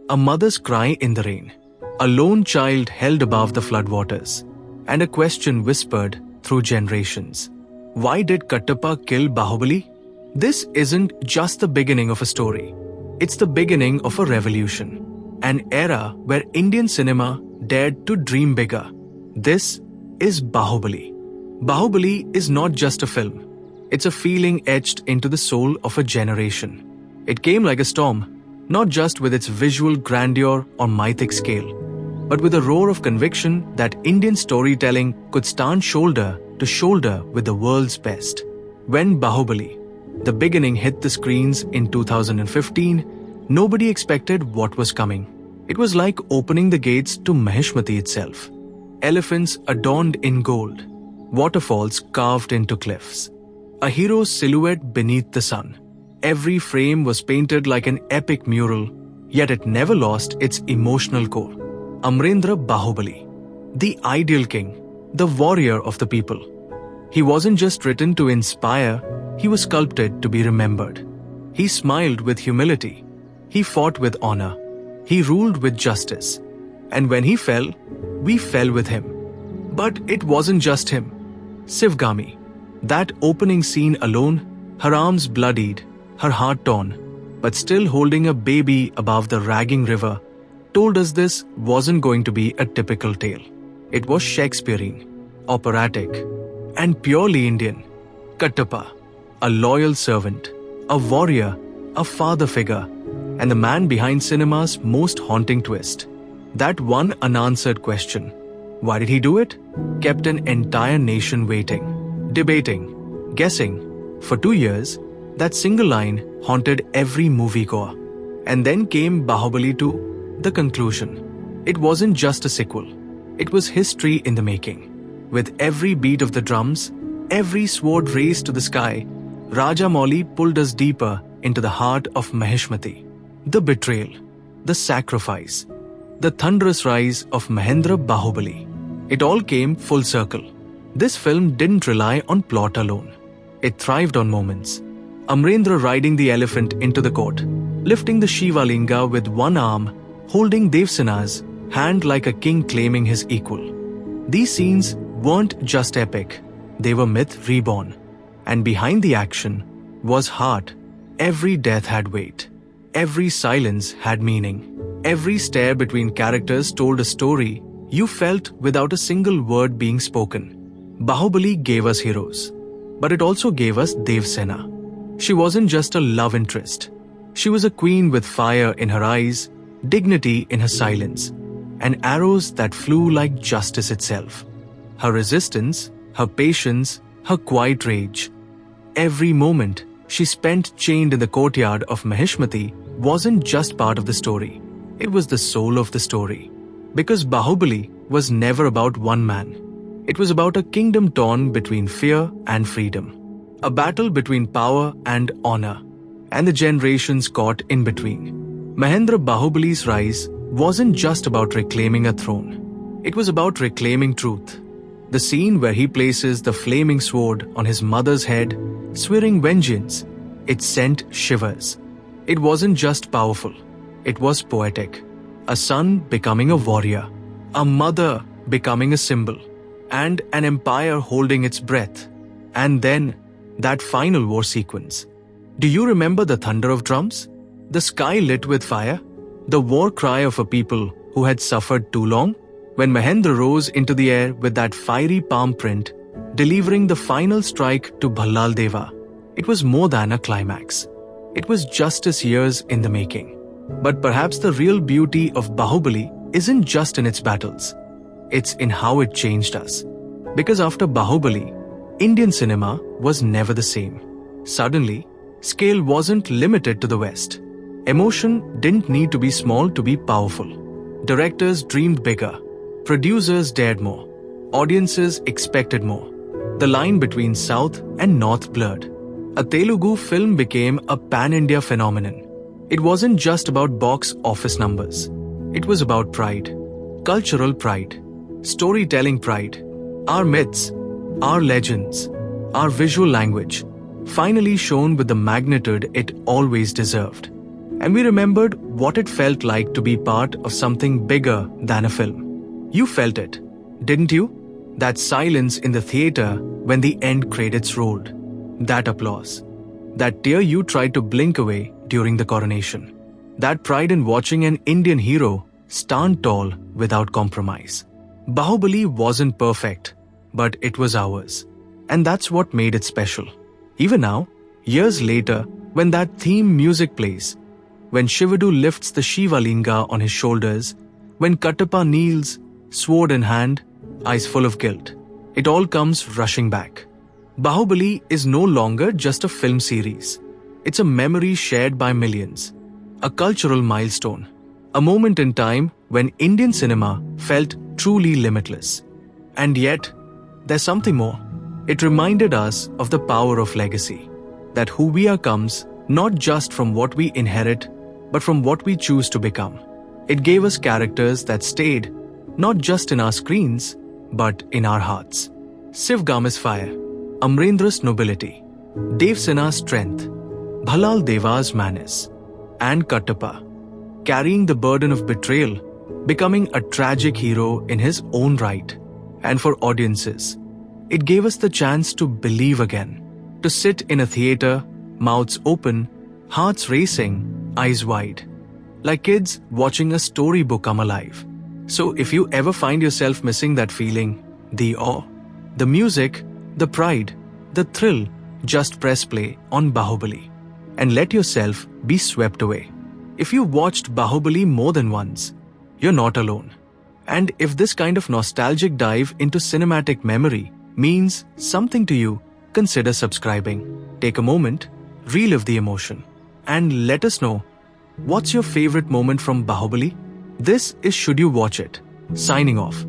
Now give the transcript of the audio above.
a mother's cry in the rain, a lone child held above the floodwaters, and a question whispered through generations. Why did Kattappa kill Baahubali? This isn't just the beginning of a story. It's the beginning of a revolution, an era where Indian cinema dared to dream bigger. This is Baahubali. Baahubali is not just a film. It's a feeling etched into the soul of a generation. It came like a storm, not just with its visual grandeur or mythic scale, but with a roar of conviction that Indian storytelling could stand shoulder to shoulder with the world's best. When Baahubali, the beginning, hit the screens in 2015, nobody expected what was coming. It was like opening the gates to Mahishmati itself. Elephants adorned in gold, waterfalls carved into cliffs, a hero's silhouette beneath the sun. Every frame was painted like an epic mural, yet it never lost its emotional core. Amarendra Baahubali, the ideal king, the warrior of the people. He wasn't just written to inspire, he was sculpted to be remembered. He smiled with humility. He fought with honor. He ruled with justice. And when he fell, we fell with him. But it wasn't just him. Sivgami, that opening scene alone, her arms bloodied, her heart torn, but still holding a baby above the ragging river, told us this wasn't going to be a typical tale. It was Shakespearean, operatic, and purely Indian. Kattappa, a loyal servant, a warrior, a father figure, and the man behind cinema's most haunting twist. That one unanswered question, why did he do it, kept an entire nation waiting, debating, guessing. For 2 years, that single line haunted every moviegoer. And then came Baahubali 2, the conclusion. It wasn't just a sequel. It was history in the making. With every beat of the drums, every sword raised to the sky, Rajamouli pulled us deeper into the heart of Mahishmati. The betrayal, the sacrifice, the thunderous rise of Mahendra Baahubali. It all came full circle. This film didn't rely on plot alone. It thrived on moments. Amarendra riding the elephant into the court, lifting the Shiva Linga with one arm, holding Devsena's hand like a king claiming his equal. These scenes weren't just epic, they were myth reborn. And behind the action was heart. Every death had weight. Every silence had meaning. Every stare between characters told a story you felt without a single word being spoken. Baahubali gave us heroes, but it also gave us Devsena. She wasn't just a love interest. She was a queen with fire in her eyes, dignity in her silence, and arrows that flew like justice itself. Her resistance, her patience, her quiet rage. Every moment she spent chained in the courtyard of Mahishmati wasn't just part of the story. It was the soul of the story. Because Baahubali was never about one man. It was about a kingdom torn between fear and freedom. A battle between power and honor. And the generations caught in between. Mahendra Baahubali's rise wasn't just about reclaiming a throne. It was about reclaiming truth. The scene where he places the flaming sword on his mother's head, swearing vengeance, it sent shivers. It wasn't just powerful, it was poetic. A son becoming a warrior, a mother becoming a symbol, and an empire holding its breath. And then, that final war sequence. Do you remember the thunder of drums? The sky lit with fire? The war cry of a people who had suffered too long? When Mahendra rose into the air with that fiery palm print, delivering the final strike to Bhallal Deva, it was more than a climax. It was justice years in the making. But perhaps the real beauty of Baahubali isn't just in its battles. It's in how it changed us. Because after Baahubali, Indian cinema was never the same. Suddenly, scale wasn't limited to the West. Emotion didn't need to be small to be powerful. Directors dreamed bigger. Producers dared more. Audiences expected more. The line between South and North blurred. A Telugu film became a pan-India phenomenon. It wasn't just about box office numbers. It was about pride. Cultural pride. Storytelling pride. Our myths, our legends, our visual language, finally shown with the magnitude it always deserved. And we remembered what it felt like to be part of something bigger than a film. You felt it, didn't you? That silence in the theater when the end credits rolled. That applause. That tear you tried to blink away during the coronation. That pride in watching an Indian hero stand tall without compromise. Baahubali wasn't perfect, but it was ours. And that's what made it special. Even now, years later, when that theme music plays, when Shivadu lifts the Shiva Linga on his shoulders, when Kattappa kneels, sword in hand, eyes full of guilt, it all comes rushing back. Baahubali is no longer just a film series. It's a memory shared by millions. A cultural milestone. A moment in time when Indian cinema felt truly limitless. And yet, there's something more. It reminded us of the power of legacy. That who we are comes not just from what we inherit, but from what we choose to become. It gave us characters that stayed, not just in our screens, but in our hearts. Sivgam's fire, Amarendra's nobility, Dev Sinha's strength, Bhalal Deva's manners, and Kattappa, carrying the burden of betrayal, becoming a tragic hero in his own right. And for audiences, it gave us the chance to believe again, to sit in a theater, mouths open, hearts racing, eyes wide, like kids watching a storybook come alive. So if you ever find yourself missing that feeling, the awe, the music, the pride, the thrill, just press play on Baahubali and let yourself be swept away. If you watched Baahubali more than once, you're not alone. And if this kind of nostalgic dive into cinematic memory means something to you, consider subscribing. Take a moment, relive the emotion, and let us know, what's your favorite moment from Baahubali? This is Should You Watch It? Signing off.